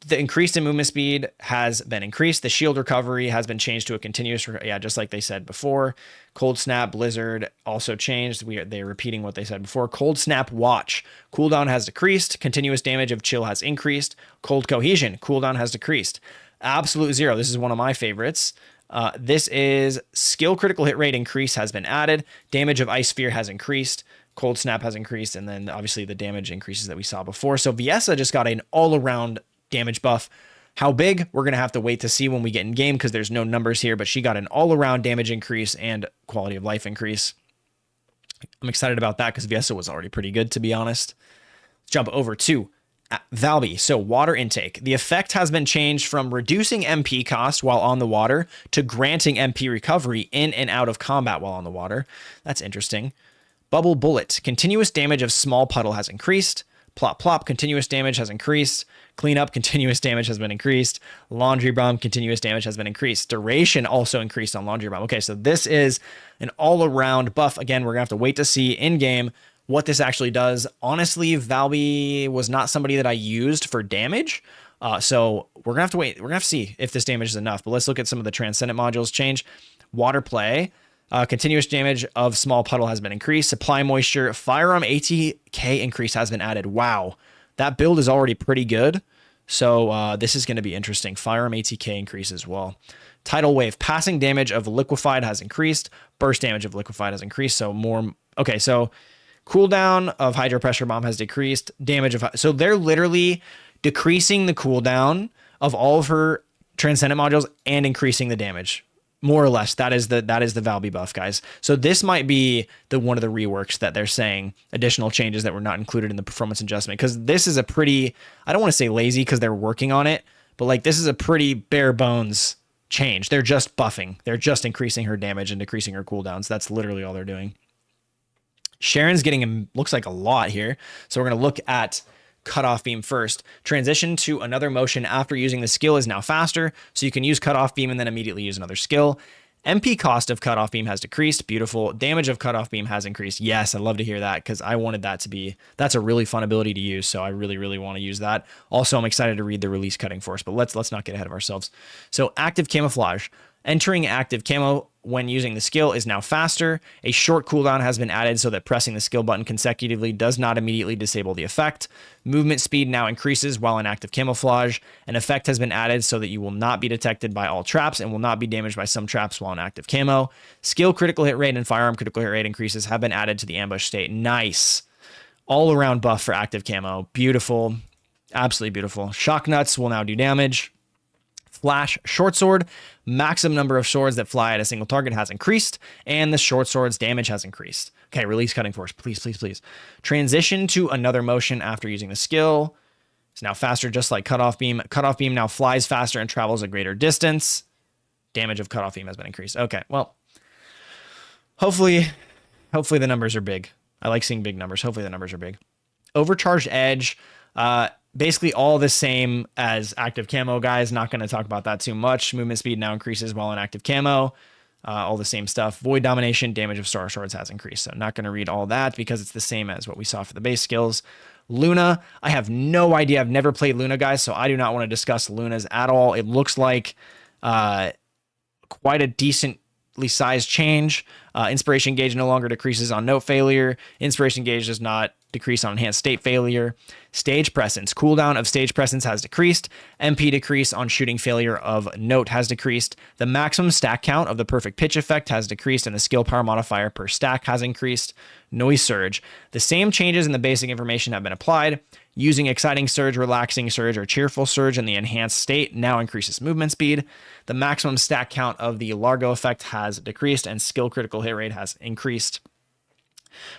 Speaker 1: the increase in movement speed has been increased. The shield recovery has been changed to a continuous, yeah, just like they said before. Cold Snap, Blizzard also changed. They're repeating what they said before. Cold Snap Watch, cooldown has decreased. Continuous damage of Chill has increased. Cold Cohesion, cooldown has decreased. Absolute Zero, this is one of my favorites. This is skill critical hit rate increase has been added. Damage of Ice Sphere has increased. Cold Snap has increased. And then obviously the damage increases that we saw before. So Viessa just got an all-around damage buff. How big? We're going to have to wait to see when we get in game because there's no numbers here. But she got an all-around damage increase and quality of life increase. I'm excited about that because Viessa was already pretty good, to be honest. Let's jump over to Valby. So water intake. The effect has been changed from reducing MP cost while on the water to granting MP recovery in and out of combat while on the water. That's interesting. Bubble Bullet. Continuous damage of Small Puddle has increased. Plop Plop. Continuous damage has increased. Cleanup. Continuous damage has been increased. Laundry Bomb. Continuous damage has been increased. Duration also increased on Laundry Bomb. Okay, so this is an all-around buff. Again, we're going to have to wait to see in-game what this actually does. Honestly, Valby was not somebody that I used for damage. So we're going to have to wait. We're going to have to see if this damage is enough. But let's look at some of the Transcendent modules change. Water Play. Continuous damage of Small Puddle has been increased. Supply Moisture. Firearm ATK increase has been added. Wow. That build is already pretty good. So this is going to be interesting. Firearm ATK increase as well. Tidal Wave. Passing damage of Liquefied has increased. Burst damage of Liquefied has increased. So more. Okay, so cooldown of Hydro Pressure Bomb has decreased. Damage of... So they're literally decreasing the cooldown of all of her Transcendent modules and increasing the damage. More or less. That is the Valby buff, guys. So this might be one of the reworks that they're saying, additional changes that were not included in the performance adjustment. Because this is a pretty... I don't want to say lazy because they're working on it, but like this is a pretty bare bones change. They're just buffing. They're just increasing her damage and decreasing her cooldowns. That's literally all they're doing. Sharon's getting, looks like a lot here. So we're going to look at Cutoff Beam first. Transition to another motion after using the skill is now faster. So you can use Cutoff Beam and then immediately use another skill. MP cost of Cutoff Beam has decreased. Beautiful. Damage of Cutoff Beam has increased. Yes, I'd love to hear that because I wanted that to be, that's a really fun ability to use. So I really, really want to use that. Also, I'm excited to read the release cutting force, but let's not get ahead of ourselves. So Active Camouflage. Entering active camo when using the skill is now faster. A short cooldown has been added so that pressing the skill button consecutively does not immediately disable the effect. Movement speed now increases while in active camouflage. An effect has been added so that you will not be detected by all traps and will not be damaged by some traps while in active camo. Skill critical hit rate and firearm critical hit rate increases have been added to the ambush state. Nice. All around buff for active camo. Beautiful. Absolutely beautiful. Shock Nuts will now do damage. Flash Short Sword. Maximum number of swords that fly at a single target has increased, and the short sword's damage has increased. Okay, release cutting force. Please, please, please. Transition to another motion after using the skill. It's now faster, just like Cutoff Beam. Cutoff Beam now flies faster and travels a greater distance. Damage of Cutoff Beam has been increased. Okay, well, hopefully the numbers are big. I like seeing big numbers. Hopefully the numbers are big. Overcharged Edge. Basically all the same as active camo, guys. Not going to talk about that too much. Movement speed now increases while in active camo. All the same stuff. Void Domination, damage of Star Swords has increased. So not going to read all that because it's the same as what we saw for the base skills. Luna, I have no idea. I've never played Luna, guys, so I do not want to discuss Luna's at all. It looks like quite a decently sized change. Inspiration Gauge no longer decreases on note failure. Inspiration Gauge does not decrease on enhanced state failure. Stage presence. Cooldown of stage presence has decreased. MP decrease on shooting failure of note has decreased. The maximum stack count of the perfect pitch effect has decreased, and the skill power modifier per stack has increased. Noise surge. The same changes in the basic information have been applied. Using exciting surge, relaxing surge, or cheerful surge in the enhanced state now increases movement speed. The maximum stack count of the Largo effect has decreased, and skill critical hit rate has increased.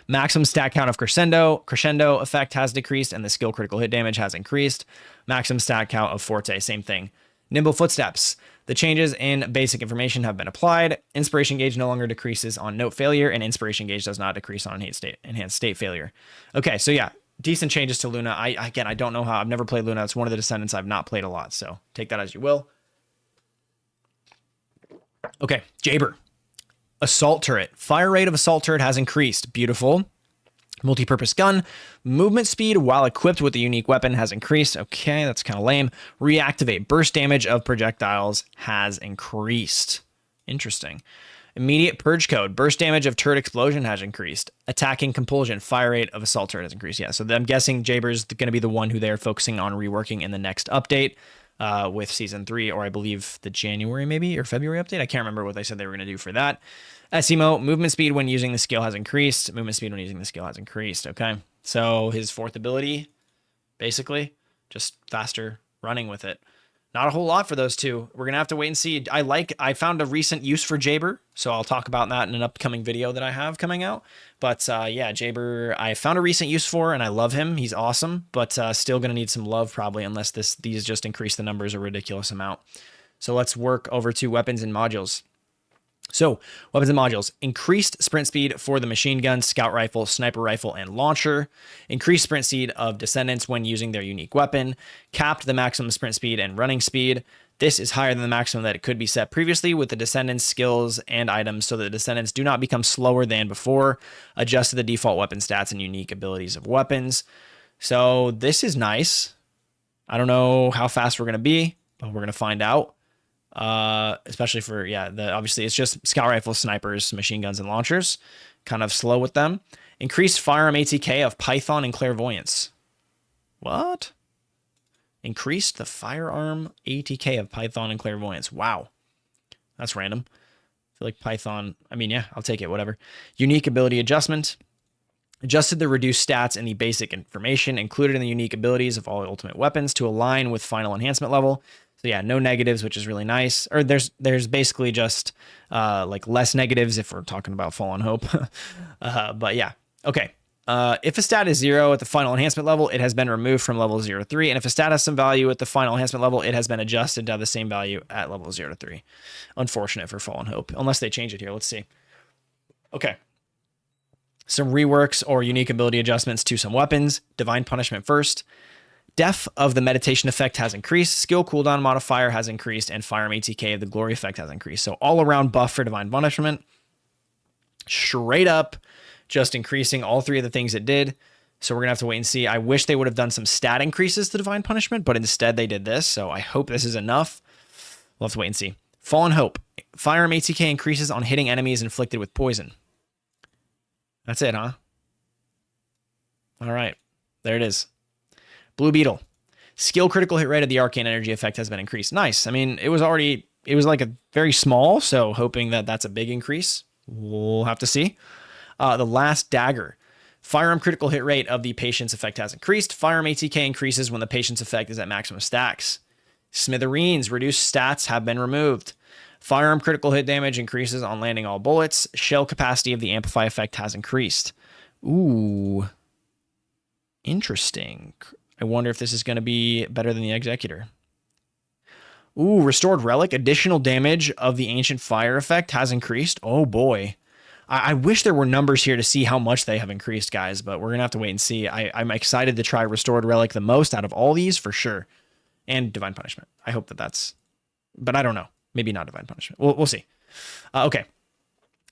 Speaker 1: Maximum stat count of Crescendo effect has decreased, and the skill critical hit damage has increased. Maximum stat count of Forte, same thing. Nimble Footsteps. The changes in basic information have been applied. Inspiration gauge no longer decreases on note failure, and inspiration gauge does not decrease on enhanced state failure. Okay, so yeah, decent changes to Luna. I don't know how. I've never played Luna. It's one of the Descendants I've not played a lot, so take that as you will. Okay, Jaber. Assault turret. Fire rate of assault turret has increased. Beautiful. Multi-purpose gun. Movement speed while equipped with the unique weapon has increased. Okay, that's kind of lame. Reactivate. Burst damage of projectiles has increased. Interesting. Immediate purge code. Burst damage of turret explosion has increased. Attacking compulsion. Fire rate of assault turret has increased. Yeah, so I'm guessing Jaber's going to be the one who they're focusing on reworking in the next update. With season 3, or I believe the January maybe or February update. I can't remember what they said they were going to do for that. SEMO, movement speed when using the skill has increased. Movement speed when using the skill has increased. Okay. So his fourth ability, basically, just faster running with it. Not a whole lot for those two. We're going to have to wait and see. I found a recent use for Jaber, so I'll talk about that in an upcoming video that I have coming out. But yeah, Jaber, I found a recent use for, and I love him. He's awesome, but still going to need some love probably, unless these just increase the numbers a ridiculous amount. So let's work over to weapons and modules. So, weapons and modules. Increased sprint speed for the machine gun, scout rifle, sniper rifle, and launcher. Increased sprint speed of Descendants when using their unique weapon. Capped the maximum sprint speed and running speed. This is higher than the maximum that it could be set previously with the Descendants skills and items so that the Descendants do not become slower than before. Adjusted the default weapon stats and unique abilities of weapons. So, this is nice. I don't know how fast we're going to be, but we're going to find out. Especially for, obviously it's just scout rifles, snipers, machine guns, and launchers. Kind of slow with them. Increased firearm ATK of Python and Clairvoyance. What? Increased the firearm ATK of Python and Clairvoyance. Wow. That's random. I feel like Python, I'll take it, whatever. Unique ability adjustment. Adjusted the reduced stats and the basic information included in the unique abilities of all ultimate weapons to align with final enhancement level. So yeah, no negatives, which is really nice. Or there's basically just like less negatives if we're talking about Fallen Hope. But yeah, okay. If a stat is 0 at the final enhancement level, it has been removed from level 0 to 3. And if a stat has some value at the final enhancement level, it has been adjusted to have the same value at level 0 to 3. Unfortunate for Fallen Hope, unless they change it here. Let's see. Okay. Some reworks or unique ability adjustments to some weapons. Divine Punishment first. Def of the meditation effect has increased, skill cooldown modifier has increased, and firearm ATK of the glory effect has increased. So all around buff for divine punishment. Straight up, just increasing all three of the things it did. So we're going to have to wait and see. I wish they would have done some stat increases to divine punishment, but instead they did this. So I hope this is enough. We'll have to wait and see. Fallen Hope. Firearm ATK increases on hitting enemies inflicted with poison. That's it, huh? All right. There it is. Blue Beetle. Skill critical hit rate of the arcane energy effect has been increased. Nice. It was like a very small, so hoping that that's a big increase. We'll have to see. The Last Dagger. Firearm critical hit rate of the patience effect has increased. Firearm ATK increases when the patience effect is at maximum stacks. Smithereens. Reduced stats have been removed. Firearm critical hit damage increases on landing all bullets. Shell capacity of the amplify effect has increased. Ooh. Interesting. I wonder if this is going to be better than the Executor. Ooh, Restored Relic. Additional damage of the Ancient Fire effect has increased. Oh boy. I wish there were numbers here to see how much they have increased, guys, but we're going to have to wait and see. I'm excited to try Restored Relic the most out of all these for sure. And Divine Punishment. I hope that's... But I don't know. Maybe not Divine Punishment. We'll see. Okay.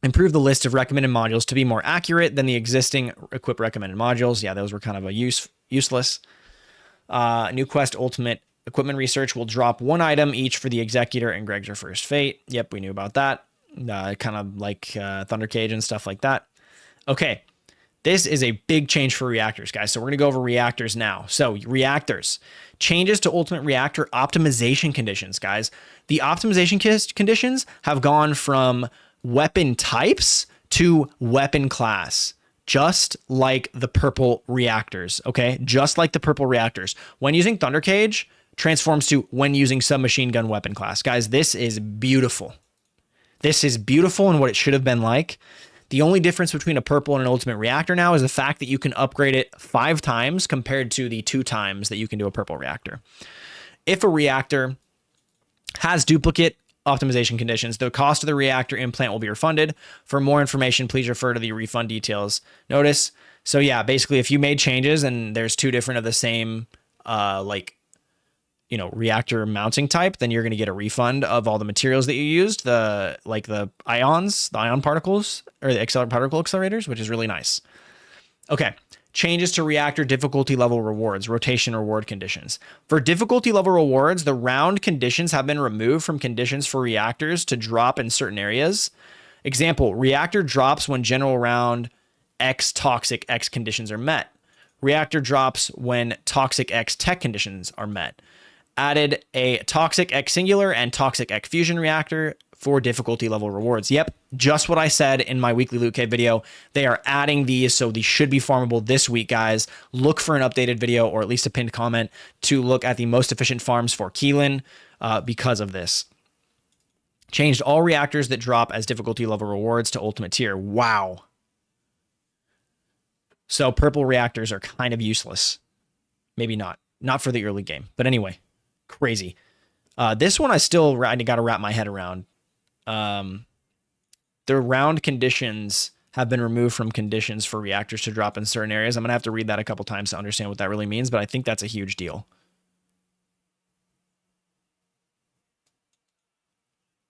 Speaker 1: Improve the list of recommended modules to be more accurate than the existing equip recommended modules. Yeah, those were kind of useless. New Quest Ultimate Equipment Research will drop one item each for the Executor and Greg's Your First Fate. Yep, we knew about that. Kind of like Thunder Cage and stuff like that. Okay, this is a big change for reactors, guys. So we're going to go over reactors now. So reactors. Changes to Ultimate Reactor optimization conditions, guys. The optimization conditions have gone from weapon types to weapon class. Just like the purple reactors, okay? Just like the purple reactors. When using Thunder Cage, transforms to when using submachine gun weapon class. Guys, this is beautiful. This is beautiful and what it should have been like. The only difference between a purple and an ultimate reactor now is the fact that you can upgrade it 5 times compared to the 2 times that you can do a purple reactor. If a reactor has duplicate optimization conditions, the cost of the reactor implant will be refunded. For more information, please refer to the refund details notice. So yeah, basically if you made changes and there's 2 different of the same reactor mounting type, then you're going to get a refund of all the materials that you used, the ion particles, or the particle accelerators, which is really nice. Okay. Changes to reactor difficulty level rewards, rotation reward conditions. For difficulty level rewards, the round conditions have been removed from conditions for reactors to drop in certain areas. Example, reactor drops when general round X toxic X conditions are met. Reactor drops when toxic X tech conditions are met. Added a toxic X singular and toxic X fusion reactor for difficulty level rewards. Yep, just what I said in my weekly loot cave video. They are adding these, so these should be farmable this week, guys. Look for an updated video or at least a pinned comment to look at the most efficient farms for Keelan because of this. Changed all reactors that drop as difficulty level rewards to ultimate tier. Wow. So purple reactors are kind of useless. Maybe not. Not for the early game. But anyway, crazy. This one I got to wrap my head around. The round conditions have been removed from conditions for reactors to drop in certain areas. I'm going to have to read that a couple times to understand what that really means, but I think that's a huge deal.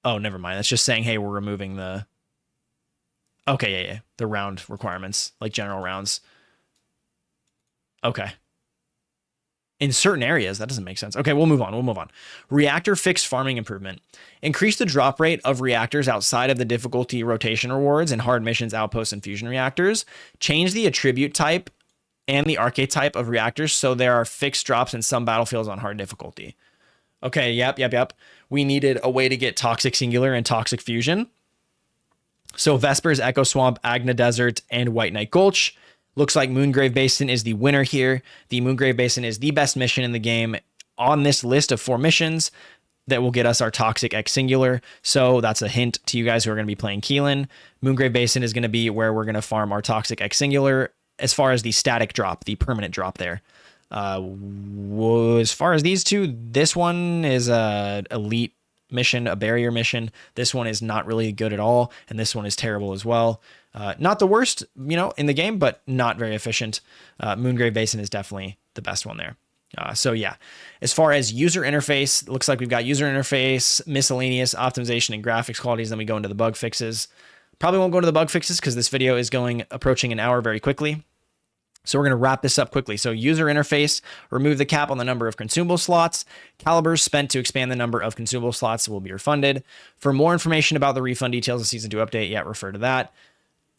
Speaker 1: Oh, never mind. That's just saying, hey, we're removing the... Okay, yeah. The round requirements, like general rounds. Okay. In certain areas, that doesn't make sense. Okay, we'll move on. Reactor fixed farming improvement. Increase the drop rate of reactors outside of the difficulty rotation rewards and hard missions, outposts, and fusion reactors. Change the attribute type and the archetype of reactors so there are fixed drops in some battlefields on hard difficulty. Okay, yep. We needed a way to get toxic singular and toxic fusion. So Vespers, Echo Swamp, Agna Desert, and White Knight Gulch. Looks like Moongrave Basin is the winner here. The Moongrave Basin is the best mission in the game on this list of 4 missions that will get us our Toxic X Singular. So that's a hint to you guys who are going to be playing Keelan. Moongrave Basin is going to be where we're going to farm our Toxic X Singular as far as the static drop, the permanent drop there. As far as these 2, this one is a elite mission, a barrier mission. This one is not really good at all, and this one is terrible as well. Not the worst, in the game, but not very efficient. Moongrave Basin is definitely the best one there. So yeah, as far as user interface, it looks like we've got user interface, miscellaneous optimization, and graphics qualities. Then we go into the bug fixes. Probably won't go into the bug fixes because this video is approaching an hour very quickly. So we're going to wrap this up quickly. So user interface, remove the cap on the number of consumable slots. Calibers spent to expand the number of consumable slots will be refunded. For more information about the refund details of Season 2 update, refer to that.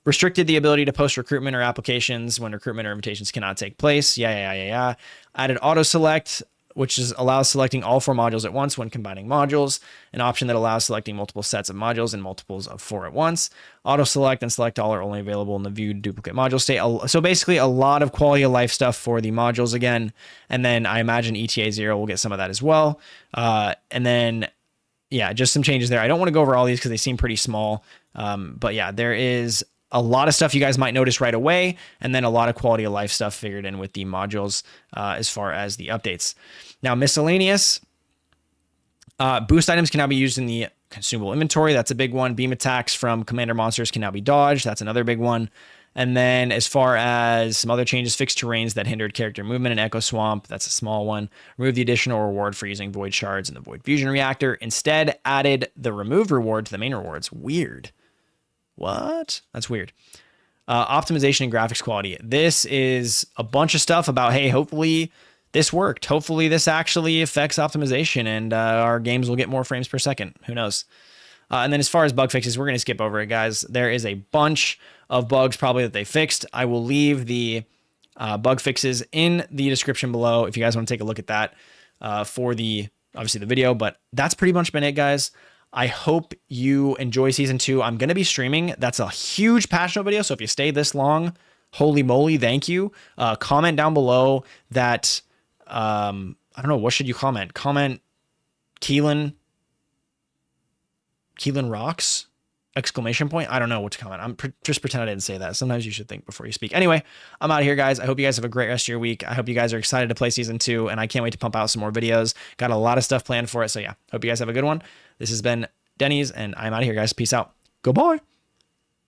Speaker 1: Restricted the ability to post recruitment or applications when recruitment or invitations cannot take place. Yeah. Added auto select, which allows selecting all 4 modules at once when combining modules. An option that allows selecting multiple sets of modules and multiples of 4 at once. Auto select and select all are only available in the viewed duplicate module state. So basically a lot of quality of life stuff for the modules again. And then I imagine ETA 0 will get some of that as well. And then, just some changes there. I don't want to go over all these because they seem pretty small. But yeah, there is a lot of stuff you guys might notice right away, and then a lot of quality of life stuff figured in with the modules as far as the updates. Now, miscellaneous. Boost items can now be used in the consumable inventory. That's a big one. Beam attacks from commander monsters can now be dodged. That's another big one. And then as far as some other changes, fixed terrains that hindered character movement in Echo Swamp. That's a small one. Remove the additional reward for using Void Shards in the Void Fusion Reactor. Instead, added the removed reward to the main rewards. Weird. What? That's weird. Optimization and graphics quality. This is a bunch of stuff about, hey, hopefully this worked. Hopefully this actually affects optimization and our games will get more frames per second. Who knows? And then as far as bug fixes, we're going to skip over it, guys. There is a bunch of bugs probably that they fixed. I will leave the bug fixes in the description below if you guys want to take a look at that for obviously the video. But that's pretty much been it, guys. I hope you enjoy Season 2. I'm going to be streaming. That's a huge patch note video. So if you stay this long, holy moly, thank you. Comment down below that, I don't know, what should you comment? Comment Keelan rocks? exclamation point. I don't know what to comment. Just pretend I didn't say that. Sometimes you should think before you speak. Anyway, I'm out of here, guys. I hope you guys have a great rest of your week. I hope you guys are excited to play season 2, and I can't wait to pump out some more videos. Got a lot of stuff planned for it. So yeah, hope you guys have a good one. This has been Denny's, and I'm out of here, guys. Peace out. Goodbye.